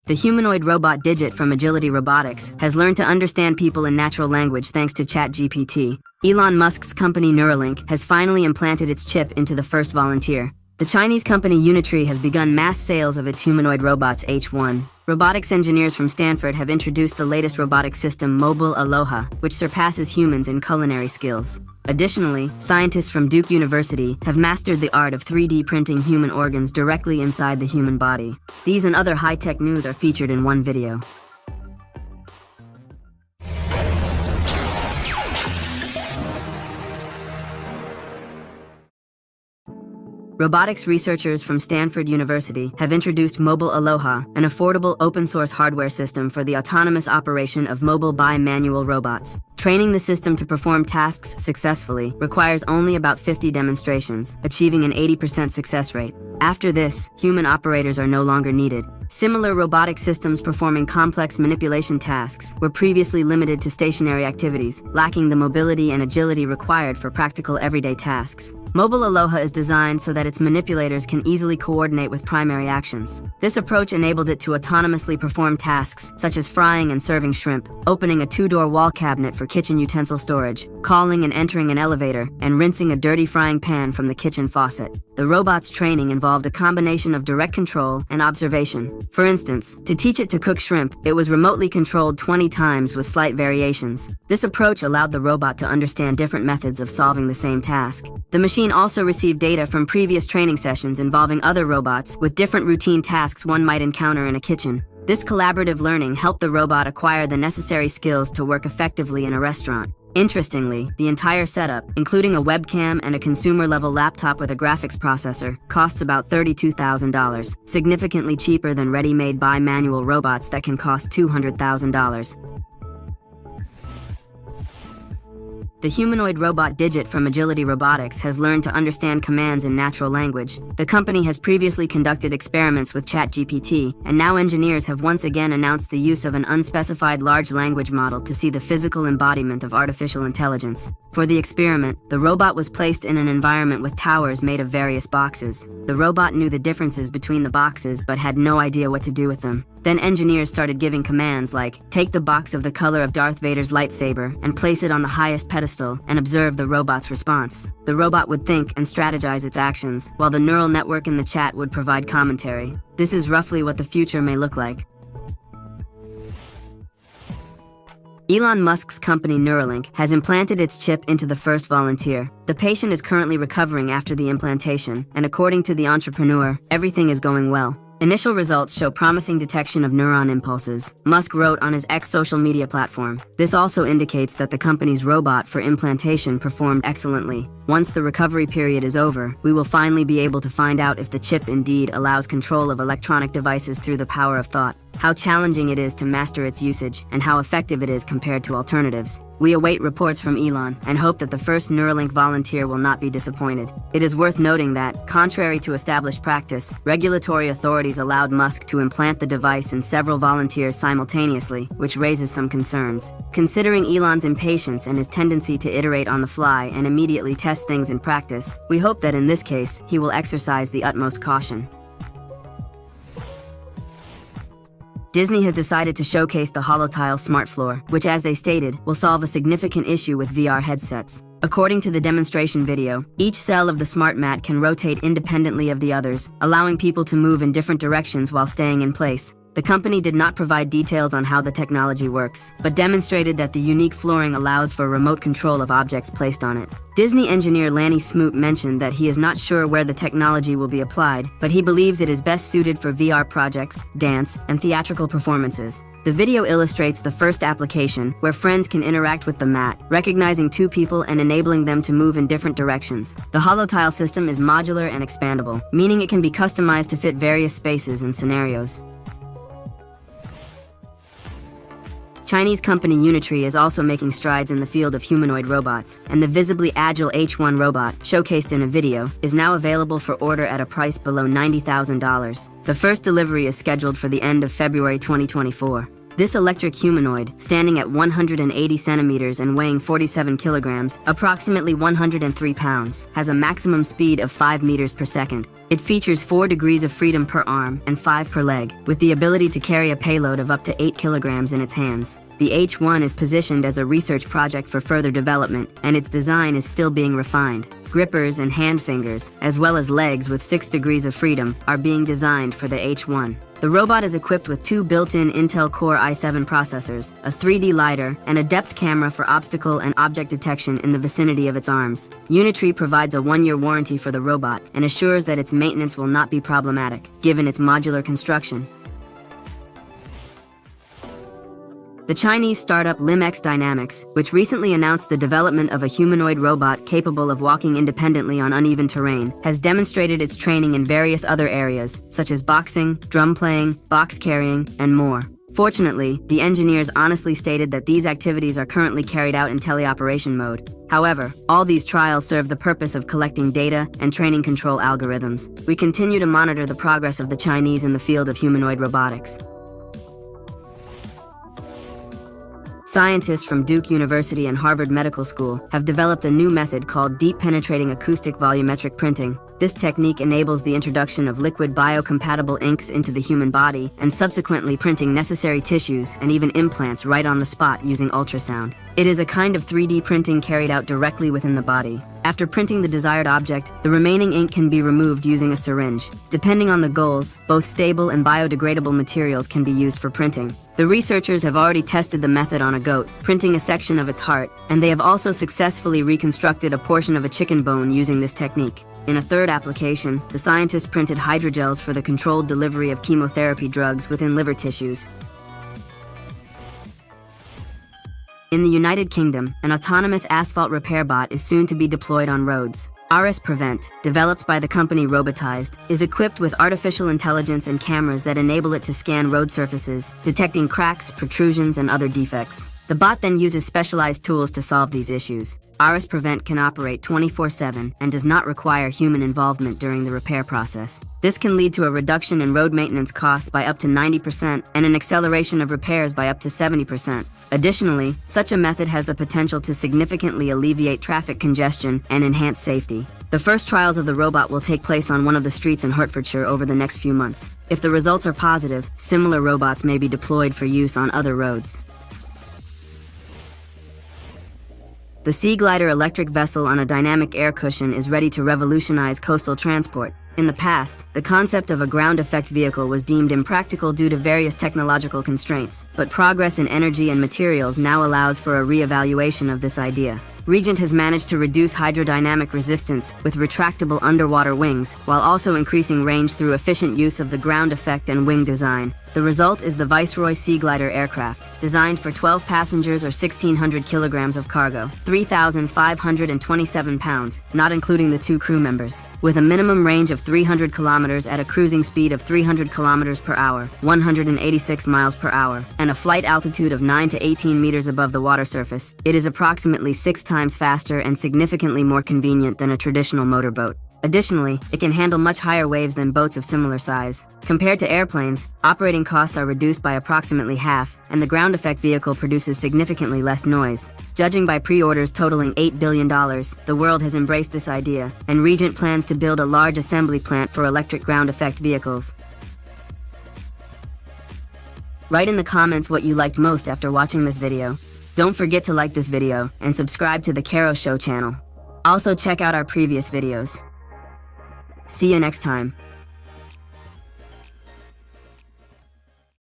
The humanoid robot Digit from Agility Robotics has learned to understand people in natural language thanks to ChatGPT. Elon Musk's company Neuralink has finally implanted its chip into the first volunteer. The Chinese company Unitree has begun mass sales of its humanoid robots H1. Robotics engineers from Stanford have introduced the latest robotic system Mobile Aloha, which surpasses humans in culinary skills. Additionally, scientists from Duke University have mastered the art of 3D printing human organs directly inside the human body. These and other high-tech news are featured in one video. Robotics researchers from Stanford University have introduced Mobile Aloha, an affordable open-source hardware system for the autonomous operation of mobile bimanual robots. Training the system to perform tasks successfully requires only about 50 demonstrations, achieving an 80% success rate. After this, human operators are no longer needed. Similar robotic systems performing complex manipulation tasks were previously limited to stationary activities, lacking the mobility and agility required for practical everyday tasks. Mobile Aloha is designed so that its manipulators can easily coordinate with primary actions. This approach enabled it to autonomously perform tasks such as frying and serving shrimp, opening a 2-door wall cabinet for kitchen utensil storage, calling and entering an elevator, and rinsing a dirty frying pan from the kitchen faucet. The robot's training involved a combination of direct control and observation. For instance, to teach it to cook shrimp, it was remotely controlled 20 times with slight variations. This approach allowed the robot to understand different methods of solving the same task. The machine also received data from previous training sessions involving other robots with different routine tasks one might encounter in a kitchen. This collaborative learning helped the robot acquire the necessary skills to work effectively in a restaurant. Interestingly, the entire setup, including a webcam and a consumer-level laptop with a graphics processor, costs about $32,000, significantly cheaper than ready-made bimanual robots that can cost $200,000. The humanoid robot Digit from Agility Robotics has learned to understand commands in natural language. The company has previously conducted experiments with ChatGPT, and now engineers have once again announced the use of an unspecified large language model to see the physical embodiment of artificial intelligence. For the experiment, the robot was placed in an environment with towers made of various boxes. The robot knew the differences between the boxes but had no idea what to do with them. Then engineers started giving commands like, take the box of the color of Darth Vader's lightsaber and place it on the highest pedestal and observe the robot's response. The robot would think and strategize its actions, while the neural network in the chat would provide commentary. This is roughly what the future may look like. Elon Musk's company Neuralink has implanted its chip into the first volunteer. The patient is currently recovering after the implantation, and according to the entrepreneur, everything is going well. Initial results show promising detection of neuron impulses, Musk wrote on his X social media platform. This also indicates that the company's robot for implantation performed excellently. Once the recovery period is over, we will finally be able to find out if the chip indeed allows control of electronic devices through the power of thought, how challenging it is to master its usage, and how effective it is compared to alternatives. We await reports from Elon and hope that the first Neuralink volunteer will not be disappointed. It is worth noting that, contrary to established practice, regulatory authorities allowed Musk to implant the device in several volunteers simultaneously, which raises some concerns. Considering Elon's impatience and his tendency to iterate on the fly and immediately test things in practice, we hope that in this case, he will exercise the utmost caution. Disney has decided to showcase the HoloTile Smart Floor, which, as they stated, will solve a significant issue with VR headsets. According to the demonstration video, each cell of the smart mat can rotate independently of the others, allowing people to move in different directions while staying in place. The company did not provide details on how the technology works, but demonstrated that the unique flooring allows for remote control of objects placed on it. Disney engineer Lanny Smoot mentioned that he is not sure where the technology will be applied, but he believes it is best suited for VR projects, dance, and theatrical performances. The video illustrates the first application, where friends can interact with the mat, recognizing two people and enabling them to move in different directions. The HoloTile system is modular and expandable, meaning it can be customized to fit various spaces and scenarios. Chinese company Unitree is also making strides in the field of humanoid robots, and the visibly agile H1 robot, showcased in a video, is now available for order at a price below $90,000. The first delivery is scheduled for the end of February 2024. This electric humanoid, standing at 180 centimeters and weighing 47 kilograms, approximately 103 pounds, has a maximum speed of 5 meters per second. It features 4 degrees of freedom per arm and 5 per leg, with the ability to carry a payload of up to 8 kilograms in its hands. The H1 is positioned as a research project for further development, and its design is still being refined. Grippers and hand fingers, as well as legs with 6 degrees of freedom, are being designed for the H1. The robot is equipped with 2 built-in Intel Core i7 processors, a 3D lidar, and a depth camera for obstacle and object detection in the vicinity of its arms. Unitree provides a 1-year warranty for the robot and assures that its maintenance will not be problematic, given its modular construction. The Chinese startup LimX Dynamics, which recently announced the development of a humanoid robot capable of walking independently on uneven terrain, has demonstrated its training in various other areas, such as boxing, drum playing, box carrying, and more. Fortunately, the engineers honestly stated that these activities are currently carried out in teleoperation mode. However, all these trials serve the purpose of collecting data and training control algorithms. We continue to monitor the progress of the Chinese in the field of humanoid robotics. Scientists from Duke University and Harvard Medical School have developed a new method called deep penetrating acoustic volumetric printing. This technique enables the introduction of liquid biocompatible inks into the human body and subsequently printing necessary tissues and even implants right on the spot using ultrasound. It is a kind of 3D printing carried out directly within the body. After printing the desired object, the remaining ink can be removed using a syringe. Depending on the goals, both stable and biodegradable materials can be used for printing. The researchers have already tested the method on a goat, printing a section of its heart, and they have also successfully reconstructed a portion of a chicken bone using this technique. In a third application, the scientists printed hydrogels for the controlled delivery of chemotherapy drugs within liver tissues. In the United Kingdom, an autonomous asphalt repair bot is soon to be deployed on roads. RS Prevent, developed by the company Robotized, is equipped with artificial intelligence and cameras that enable it to scan road surfaces, detecting cracks, protrusions, and other defects. The bot then uses specialized tools to solve these issues. RS Prevent can operate 24/7 and does not require human involvement during the repair process. This can lead to a reduction in road maintenance costs by up to 90% and an acceleration of repairs by up to 70%. Additionally, such a method has the potential to significantly alleviate traffic congestion and enhance safety. The first trials of the robot will take place on one of the streets in Hertfordshire over the next few months. If the results are positive, similar robots may be deployed for use on other roads. The Sea Glider electric vessel on a dynamic air cushion is ready to revolutionize coastal transport. In the past, the concept of a ground effect vehicle was deemed impractical due to various technological constraints, but progress in energy and materials now allows for a re-evaluation of this idea. Regent has managed to reduce hydrodynamic resistance with retractable underwater wings, while also increasing range through efficient use of the ground effect and wing design. The result is the Viceroy Sea Glider aircraft, designed for 12 passengers or 1,600 kilograms of cargo, 3,527 pounds, not including the 2 crew members. With a minimum range of 300 kilometers at a cruising speed of 300 kilometers per hour, 186 miles per hour, and a flight altitude of 9 to 18 meters above the water surface, it is approximately 6 times faster and significantly more convenient than a traditional motorboat. Additionally, it can handle much higher waves than boats of similar size. Compared to airplanes, operating costs are reduced by approximately half, and the ground effect vehicle produces significantly less noise. Judging by pre-orders totaling $8 billion, the world has embraced this idea, and Regent plans to build a large assembly plant for electric ground effect vehicles. Write in the comments what you liked most after watching this video. Don't forget to like this video and subscribe to the Karo Show channel. Also check out our previous videos. See you next time.